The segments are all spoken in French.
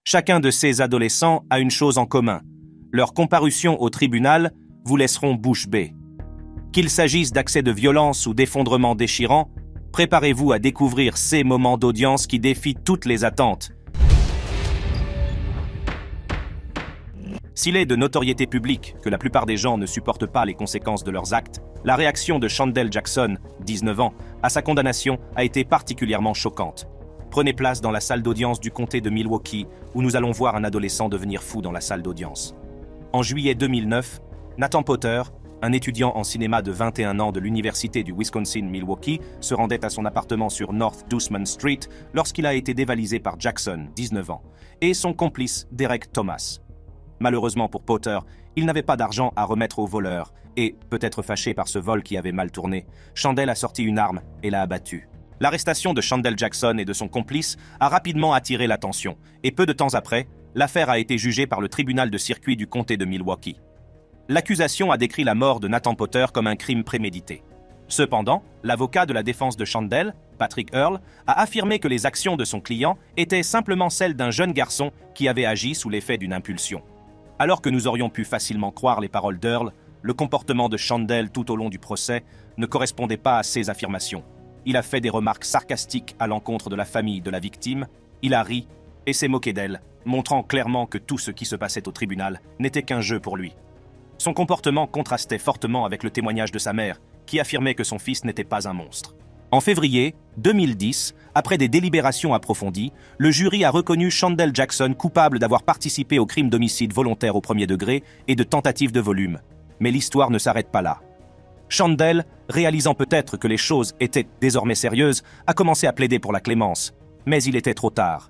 Chacun de ces adolescents a une chose en commun. Leurs comparutions au tribunal vous laisseront bouche bée. Qu'il s'agisse d'accès de violence ou d'effondrements déchirants, préparez-vous à découvrir ces moments d'audience qui défient toutes les attentes. S'il est de notoriété publique que la plupart des gens ne supportent pas les conséquences de leurs actes, la réaction de Chandel Jackson, 19 ans, à sa condamnation a été particulièrement choquante. Prenez place dans la salle d'audience du comté de Milwaukee, où nous allons voir un adolescent devenir fou dans la salle d'audience. En juillet 2009, Nathan Potter, un étudiant en cinéma de 21 ans de l'université du Wisconsin-Milwaukee, se rendait à son appartement sur North Dusman Street lorsqu'il a été dévalisé par Jackson, 19 ans, et son complice Derek Thomas. Malheureusement pour Potter, il n'avait pas d'argent à remettre au voleur, et, peut-être fâché par ce vol qui avait mal tourné, Chandel a sorti une arme et l'a abattu. L'arrestation de Chandel Jackson et de son complice a rapidement attiré l'attention, et peu de temps après, l'affaire a été jugée par le tribunal de circuit du comté de Milwaukee. L'accusation a décrit la mort de Nathan Potter comme un crime prémédité. Cependant, l'avocat de la défense de Chandel, Patrick Earl, a affirmé que les actions de son client étaient simplement celles d'un jeune garçon qui avait agi sous l'effet d'une impulsion. Alors que nous aurions pu facilement croire les paroles d'Earl, le comportement de Chandel tout au long du procès ne correspondait pas à ces affirmations. Il a fait des remarques sarcastiques à l'encontre de la famille de la victime, il a ri et s'est moqué d'elle, montrant clairement que tout ce qui se passait au tribunal n'était qu'un jeu pour lui. Son comportement contrastait fortement avec le témoignage de sa mère, qui affirmait que son fils n'était pas un monstre. En février 2010, après des délibérations approfondies, le jury a reconnu Chandel Jackson coupable d'avoir participé au crime d'homicide volontaire au premier degré et de tentative de volume. Mais l'histoire ne s'arrête pas là. Chandel, réalisant peut-être que les choses étaient désormais sérieuses, a commencé à plaider pour la clémence. Mais il était trop tard.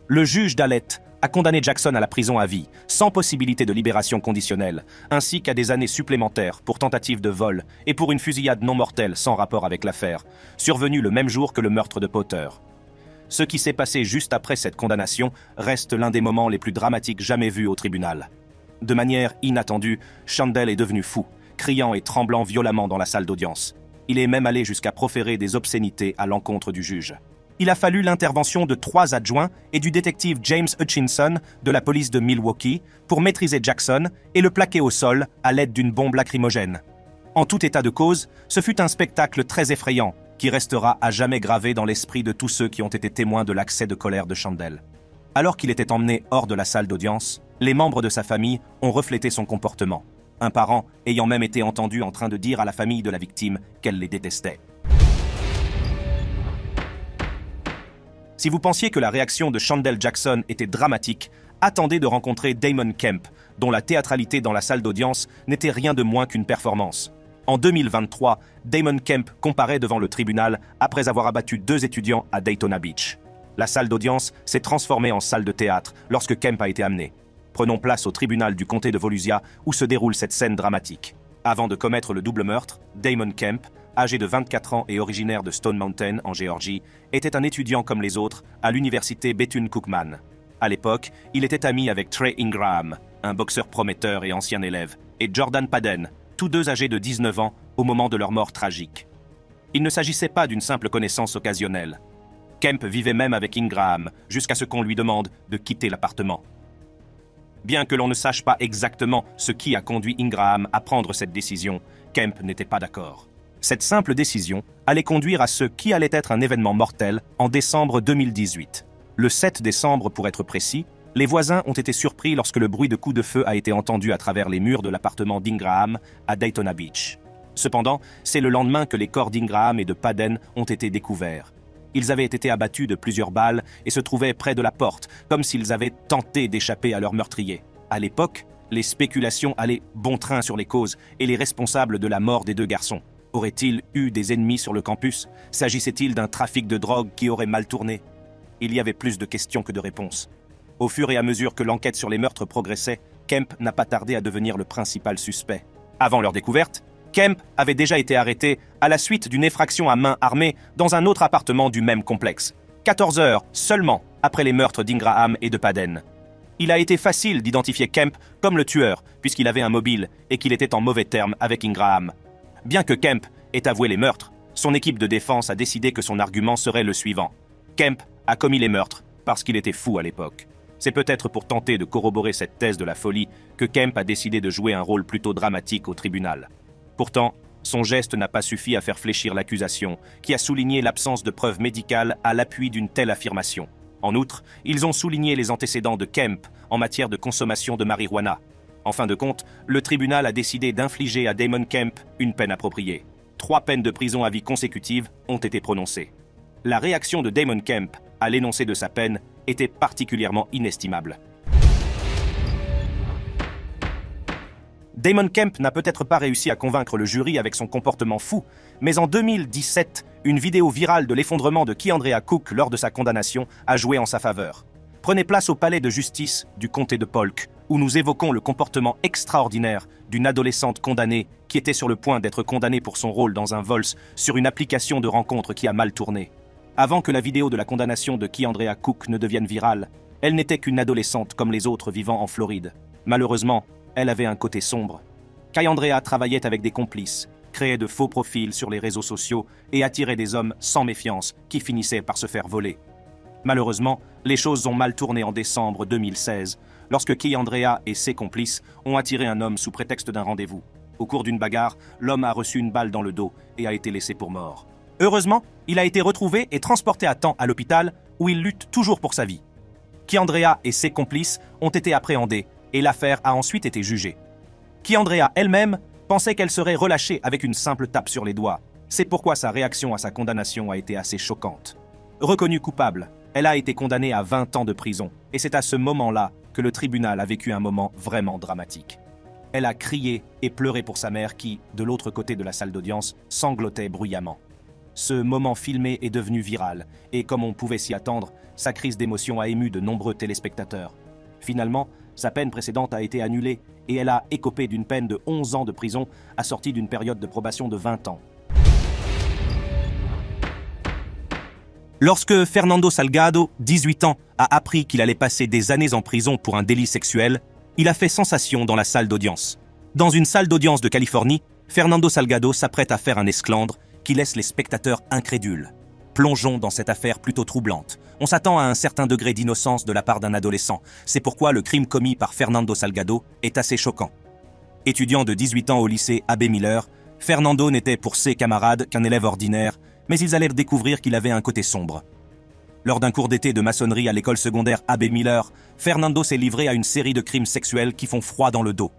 Le juge Dallet a condamné Jackson à la prison à vie, sans possibilité de libération conditionnelle, ainsi qu'à des années supplémentaires pour tentative de vol et pour une fusillade non mortelle sans rapport avec l'affaire, survenue le même jour que le meurtre de Potter. Ce qui s'est passé juste après cette condamnation reste l'un des moments les plus dramatiques jamais vus au tribunal. De manière inattendue, Chandel est devenu fou, criant et tremblant violemment dans la salle d'audience. Il est même allé jusqu'à proférer des obscénités à l'encontre du juge. Il a fallu l'intervention de 3 adjoints et du détective James Hutchinson de la police de Milwaukee pour maîtriser Jackson et le plaquer au sol à l'aide d'une bombe lacrymogène. En tout état de cause, ce fut un spectacle très effrayant qui restera à jamais gravé dans l'esprit de tous ceux qui ont été témoins de l'accès de colère de Chandel. Alors qu'il était emmené hors de la salle d'audience, les membres de sa famille ont reflété son comportement, un parent ayant même été entendu en train de dire à la famille de la victime qu'elle les détestait. Si vous pensiez que la réaction de Chandel Jackson était dramatique, attendez de rencontrer Damon Kemp, dont la théâtralité dans la salle d'audience n'était rien de moins qu'une performance. En 2023, Damon Kemp comparaît devant le tribunal après avoir abattu 2 étudiants à Daytona Beach. La salle d'audience s'est transformée en salle de théâtre lorsque Kemp a été amené. Prenons place au tribunal du comté de Volusia où se déroule cette scène dramatique. Avant de commettre le double meurtre, Damon Kemp, âgé de 24 ans et originaire de Stone Mountain, en Géorgie, était un étudiant comme les autres à l'université Bethune-Cookman. À l'époque, il était ami avec Trey Ingraham, un boxeur prometteur et ancien élève, et Jordan Padden, tous deux âgés de 19 ans au moment de leur mort tragique. Il ne s'agissait pas d'une simple connaissance occasionnelle. Kemp vivait même avec Ingraham, jusqu'à ce qu'on lui demande de quitter l'appartement. Bien que l'on ne sache pas exactement ce qui a conduit Ingraham à prendre cette décision, Kemp n'était pas d'accord. Cette simple décision allait conduire à ce qui allait être un événement mortel en décembre 2018. Le 7 décembre, pour être précis, les voisins ont été surpris lorsque le bruit de coups de feu a été entendu à travers les murs de l'appartement d'Ingraham à Daytona Beach. Cependant, c'est le lendemain que les corps d'Ingraham et de Padden ont été découverts. Ils avaient été abattus de plusieurs balles et se trouvaient près de la porte, comme s'ils avaient tenté d'échapper à leur meurtrier. À l'époque, les spéculations allaient bon train sur les causes et les responsables de la mort des 2 garçons. Aurait-il eu des ennemis sur le campus? S'agissait-il d'un trafic de drogue qui aurait mal tourné? Il y avait plus de questions que de réponses. Au fur et à mesure que l'enquête sur les meurtres progressait, Kemp n'a pas tardé à devenir le principal suspect. Avant leur découverte, Kemp avait déjà été arrêté à la suite d'une effraction à main armée dans un autre appartement du même complexe, 14 heures seulement après les meurtres d'Ingraham et de Padden. Il a été facile d'identifier Kemp comme le tueur, puisqu'il avait un mobile et qu'il était en mauvais termes avec Ingraham. Bien que Kemp ait avoué les meurtres, son équipe de défense a décidé que son argument serait le suivant. Kemp a commis les meurtres parce qu'il était fou à l'époque. C'est peut-être pour tenter de corroborer cette thèse de la folie que Kemp a décidé de jouer un rôle plutôt dramatique au tribunal. Pourtant, son geste n'a pas suffi à faire fléchir l'accusation, qui a souligné l'absence de preuves médicales à l'appui d'une telle affirmation. En outre, ils ont souligné les antécédents de Kemp en matière de consommation de marijuana. En fin de compte, le tribunal a décidé d'infliger à Damon Kemp une peine appropriée. 3 peines de prison à vie consécutives ont été prononcées. La réaction de Damon Kemp à l'énoncé de sa peine était particulièrement inestimable. Damon Kemp n'a peut-être pas réussi à convaincre le jury avec son comportement fou, mais en 2017, une vidéo virale de l'effondrement de Keandrea Cook lors de sa condamnation a joué en sa faveur. Prenez place au palais de justice du comté de Polk, où nous évoquons le comportement extraordinaire d'une adolescente condamnée qui était sur le point d'être condamnée pour son rôle dans un vol sur une application de rencontre qui a mal tourné. Avant que la vidéo de la condamnation de Keandrea Cook ne devienne virale, elle n'était qu'une adolescente comme les autres vivant en Floride. Malheureusement, elle avait un côté sombre. Keandrea travaillait avec des complices, créait de faux profils sur les réseaux sociaux et attirait des hommes sans méfiance qui finissaient par se faire voler. Malheureusement, les choses ont mal tourné en décembre 2016, lorsque Keandrea et ses complices ont attiré un homme sous prétexte d'un rendez-vous. Au cours d'une bagarre, l'homme a reçu une balle dans le dos et a été laissé pour mort. Heureusement, il a été retrouvé et transporté à temps à l'hôpital où il lutte toujours pour sa vie. Keandrea et ses complices ont été appréhendés et l'affaire a ensuite été jugée. Keandrea elle-même pensait qu'elle serait relâchée avec une simple tape sur les doigts. C'est pourquoi sa réaction à sa condamnation a été assez choquante. Reconnue coupable, elle a été condamnée à 20 ans de prison, et c'est à ce moment-là que le tribunal a vécu un moment vraiment dramatique. Elle a crié et pleuré pour sa mère qui, de l'autre côté de la salle d'audience, sanglotait bruyamment. Ce moment filmé est devenu viral, et comme on pouvait s'y attendre, sa crise d'émotion a ému de nombreux téléspectateurs. Finalement, sa peine précédente a été annulée, et elle a écopé d'une peine de 11 ans de prison, assortie d'une période de probation de 20 ans. Lorsque Fernando Salgado, 18 ans, a appris qu'il allait passer des années en prison pour un délit sexuel, il a fait sensation dans la salle d'audience. Dans une salle d'audience de Californie, Fernando Salgado s'apprête à faire un esclandre qui laisse les spectateurs incrédules. Plongeons dans cette affaire plutôt troublante. On s'attend à un certain degré d'innocence de la part d'un adolescent. C'est pourquoi le crime commis par Fernando Salgado est assez choquant. Étudiant de 18 ans au lycée Abbé Miller, Fernando n'était pour ses camarades qu'un élève ordinaire, mais ils allèrent découvrir qu'il avait un côté sombre. Lors d'un cours d'été de maçonnerie à l'école secondaire Abbé Miller, Fernando s'est livré à une série de crimes sexuels qui font froid dans le dos.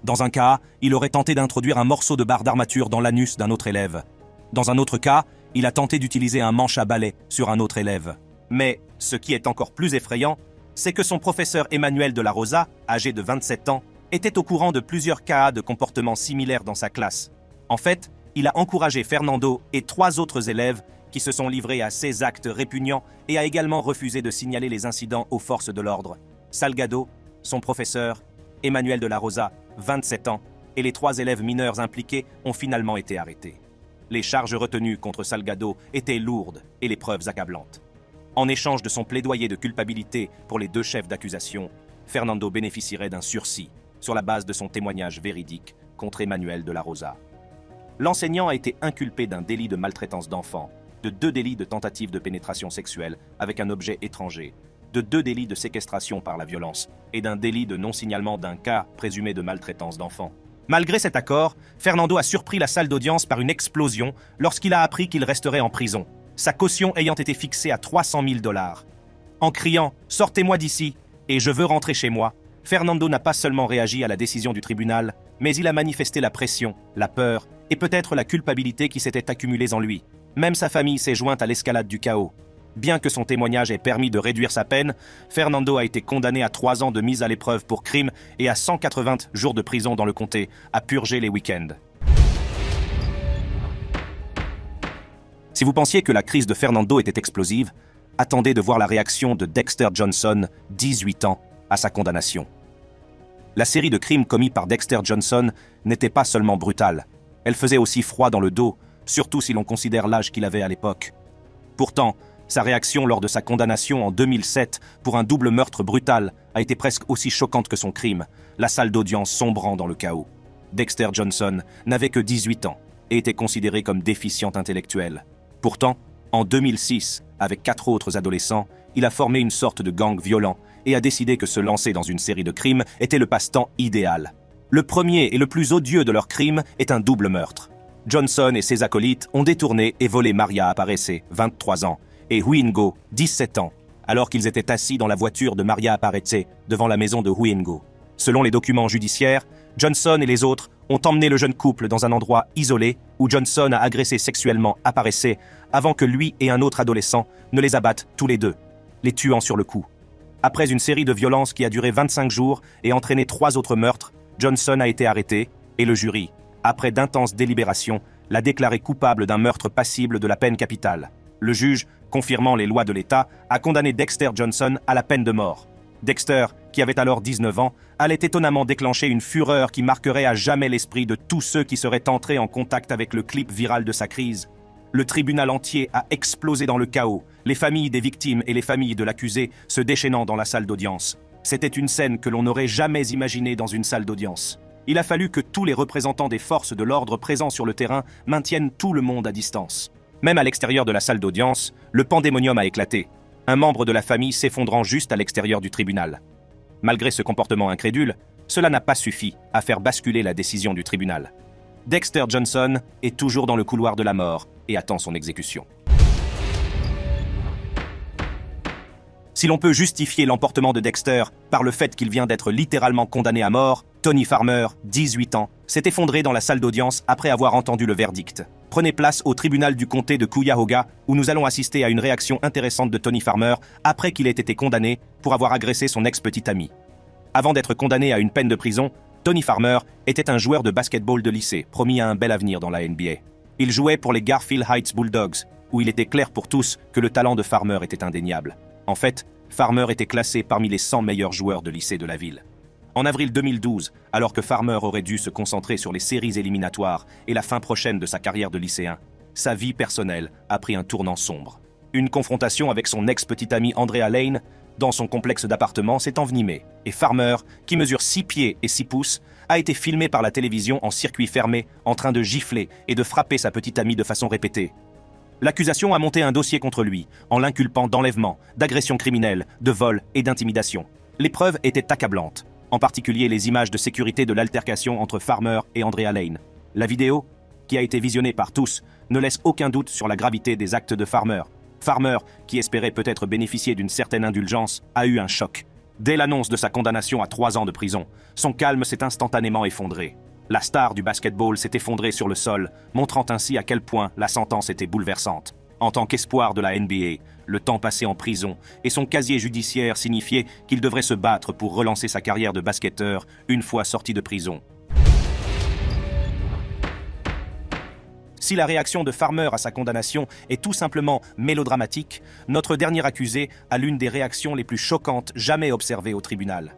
Dans un cas, il aurait tenté d'introduire un morceau de barre d'armature dans l'anus d'un autre élève. Dans un autre cas, il a tenté d'utiliser un manche à balai sur un autre élève. Mais, ce qui est encore plus effrayant, c'est que son professeur Emmanuel de la Rosa, âgé de 27 ans, était au courant de plusieurs cas de comportements similaires dans sa classe. En fait, il a encouragé Fernando et 3 autres élèves qui se sont livrés à ces actes répugnants et a également refusé de signaler les incidents aux forces de l'ordre. Salgado, son professeur, Emmanuel de la Rosa, 27 ans, et les 3 élèves mineurs impliqués ont finalement été arrêtés. Les charges retenues contre Salgado étaient lourdes et les preuves accablantes. En échange de son plaidoyer de culpabilité pour les 2 chefs d'accusation, Fernando bénéficierait d'un sursis sur la base de son témoignage véridique contre Emmanuel de la Rosa. L'enseignant a été inculpé d'un délit de maltraitance d'enfants, de 2 délits de tentative de pénétration sexuelle avec un objet étranger, de 2 délits de séquestration par la violence et d'un délit de non-signalement d'un cas présumé de maltraitance d'enfants. Malgré cet accord, Fernando a surpris la salle d'audience par une explosion lorsqu'il a appris qu'il resterait en prison, sa caution ayant été fixée à 300 000 $. En criant « Sortez-moi d'ici et je veux rentrer chez moi », Fernando n'a pas seulement réagi à la décision du tribunal, mais il a manifesté la pression, la peur et peut-être la culpabilité qui s'étaient accumulées en lui. Même sa famille s'est jointe à l'escalade du chaos. Bien que son témoignage ait permis de réduire sa peine, Fernando a été condamné à 3 ans de mise à l'épreuve pour crime et à 180 jours de prison dans le comté, à purger les week-ends. Si vous pensiez que la crise de Fernando était explosive, attendez de voir la réaction de Dexter Johnson, 18 ans, à sa condamnation. La série de crimes commis par Dexter Johnson n'était pas seulement brutale, elle faisait aussi froid dans le dos, surtout si l'on considère l'âge qu'il avait à l'époque. Pourtant, sa réaction lors de sa condamnation en 2007 pour un double meurtre brutal a été presque aussi choquante que son crime, la salle d'audience sombrant dans le chaos. Dexter Johnson n'avait que 18 ans et était considéré comme déficient intellectuel. Pourtant, en 2006, avec 4 autres adolescents, il a formé une sorte de gang violent et a décidé que se lancer dans une série de crimes était le passe-temps idéal. Le premier et le plus odieux de leurs crimes est un double meurtre. Johnson et ses acolytes ont détourné et volé Maria Aparece, 23 ans, et Huingo, 17 ans, alors qu'ils étaient assis dans la voiture de Maria Aparece devant la maison de Huingo. Selon les documents judiciaires, Johnson et les autres ont emmené le jeune couple dans un endroit isolé où Johnson a agressé sexuellement Aparece avant que lui et un autre adolescent ne les abattent tous les deux, les tuant sur le coup. Après une série de violences qui a duré 25 jours et entraîné 3 autres meurtres, Johnson a été arrêté et le jury, après d'intenses délibérations, l'a déclaré coupable d'un meurtre passible de la peine capitale. Le juge, confirmant les lois de l'État, a condamné Dexter Johnson à la peine de mort. Dexter, qui avait alors 19 ans, allait étonnamment déclencher une fureur qui marquerait à jamais l'esprit de tous ceux qui seraient entrés en contact avec le clip viral de sa crise. Le tribunal entier a explosé dans le chaos, les familles des victimes et les familles de l'accusé se déchaînant dans la salle d'audience. C'était une scène que l'on n'aurait jamais imaginée dans une salle d'audience. Il a fallu que tous les représentants des forces de l'ordre présents sur le terrain maintiennent tout le monde à distance. Même à l'extérieur de la salle d'audience, le pandémonium a éclaté. Un membre de la famille s'effondrant juste à l'extérieur du tribunal. Malgré ce comportement incrédule, cela n'a pas suffi à faire basculer la décision du tribunal. Dexter Johnson est toujours dans le couloir de la mort et attend son exécution. Si l'on peut justifier l'emportement de Dexter par le fait qu'il vient d'être littéralement condamné à mort, Tony Farmer, 18 ans, s'est effondré dans la salle d'audience après avoir entendu le verdict. Prenez place au tribunal du comté de Cuyahoga où nous allons assister à une réaction intéressante de Tony Farmer après qu'il ait été condamné pour avoir agressé son ex-petite amie. Avant d'être condamné à une peine de prison, Tony Farmer était un joueur de basketball de lycée, promis à un bel avenir dans la NBA. Il jouait pour les Garfield Heights Bulldogs, où il était clair pour tous que le talent de Farmer était indéniable. En fait, Farmer était classé parmi les 100 meilleurs joueurs de lycée de la ville. En avril 2012, alors que Farmer aurait dû se concentrer sur les séries éliminatoires et la fin prochaine de sa carrière de lycéen, sa vie personnelle a pris un tournant sombre. Une confrontation avec son ex-petite amie Andrea Lane dans son complexe d'appartements s'est envenimée, et Farmer, qui mesure 6 pieds et 6 pouces, a été filmé par la télévision en circuit fermé, en train de gifler et de frapper sa petite amie de façon répétée. L'accusation a monté un dossier contre lui, en l'inculpant d'enlèvement, d'agression criminelle, de vol et d'intimidation. Les preuves étaient accablantes, en particulier les images de sécurité de l'altercation entre Farmer et Andrea Lane. La vidéo, qui a été visionnée par tous, ne laisse aucun doute sur la gravité des actes de Farmer. Farmer, qui espérait peut-être bénéficier d'une certaine indulgence, a eu un choc. Dès l'annonce de sa condamnation à 3 ans de prison, son calme s'est instantanément effondré. La star du basketball s'est effondrée sur le sol, montrant ainsi à quel point la sentence était bouleversante. En tant qu'espoir de la NBA, le temps passé en prison et son casier judiciaire signifiaient qu'il devrait se battre pour relancer sa carrière de basketteur une fois sorti de prison. Si la réaction de Farmer à sa condamnation est tout simplement mélodramatique, notre dernier accusé a l'une des réactions les plus choquantes jamais observées au tribunal.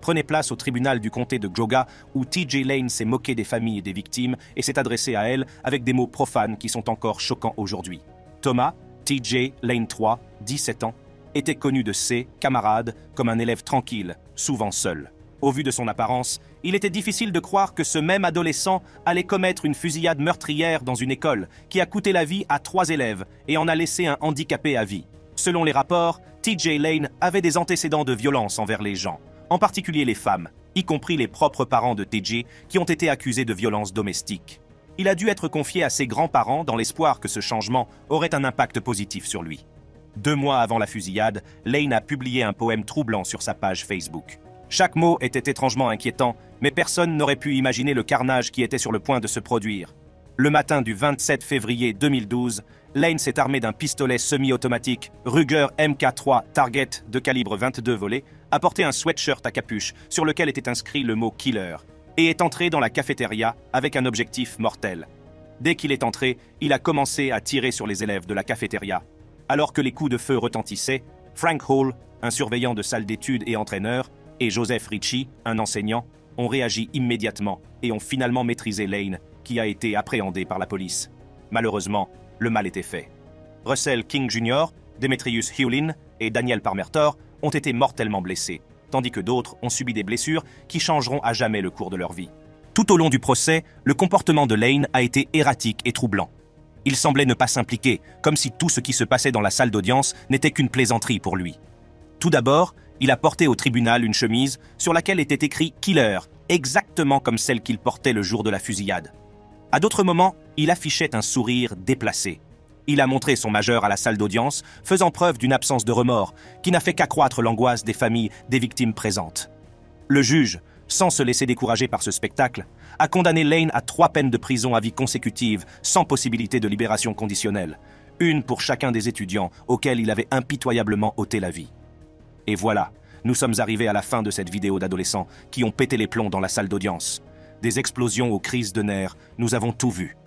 Prenez place au tribunal du comté de Geauga où TJ Lane s'est moqué des familles et des victimes et s'est adressé à elles avec des mots profanes qui sont encore choquants aujourd'hui. Thomas, TJ Lane 3, 17 ans, était connu de ses camarades comme un élève tranquille, souvent seul. Au vu de son apparence, il était difficile de croire que ce même adolescent allait commettre une fusillade meurtrière dans une école qui a coûté la vie à 3 élèves et en a laissé un handicapé à vie. Selon les rapports, TJ Lane avait des antécédents de violence envers les gens, en particulier les femmes, y compris les propres parents de TJ qui ont été accusés de violences domestiques. Il a dû être confié à ses grands-parents dans l'espoir que ce changement aurait un impact positif sur lui. 2 mois avant la fusillade, Lane a publié un poème troublant sur sa page Facebook. Chaque mot était étrangement inquiétant, mais personne n'aurait pu imaginer le carnage qui était sur le point de se produire. Le matin du 27 février 2012, Lane s'est armé d'un pistolet semi-automatique Ruger MK3 Target de calibre 22 volets, a porté un sweatshirt à capuche sur lequel était inscrit le mot « Killer » et est entré dans la cafétéria avec un objectif mortel. Dès qu'il est entré, il a commencé à tirer sur les élèves de la cafétéria. Alors que les coups de feu retentissaient, Frank Hall, un surveillant de salle d'études et entraîneur, et Joseph Ritchie, un enseignant, ont réagi immédiatement et ont finalement maîtrisé Lane, qui a été appréhendé par la police. Malheureusement, le mal était fait. Russell King Jr., Demetrius Hewlin et Daniel Parmertor ont été mortellement blessés, tandis que d'autres ont subi des blessures qui changeront à jamais le cours de leur vie. Tout au long du procès, le comportement de Lane a été erratique et troublant. Il semblait ne pas s'impliquer, comme si tout ce qui se passait dans la salle d'audience n'était qu'une plaisanterie pour lui. Tout d'abord, Il a porté au tribunal une chemise sur laquelle était écrit « Killer », exactement comme celle qu'il portait le jour de la fusillade. À d'autres moments, il affichait un sourire déplacé. Il a montré son majeur à la salle d'audience, faisant preuve d'une absence de remords qui n'a fait qu'accroître l'angoisse des familles des victimes présentes. Le juge, sans se laisser décourager par ce spectacle, a condamné Lane à 3 peines de prison à vie consécutives sans possibilité de libération conditionnelle, une pour chacun des étudiants auxquels il avait impitoyablement ôté la vie. Et voilà, nous sommes arrivés à la fin de cette vidéo d'adolescents qui ont pété les plombs dans la salle d'audience. Des explosions aux crises de nerfs, nous avons tout vu.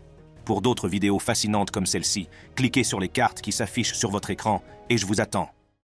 Pour d'autres vidéos fascinantes comme celle-ci, cliquez sur les cartes qui s'affichent sur votre écran et je vous attends.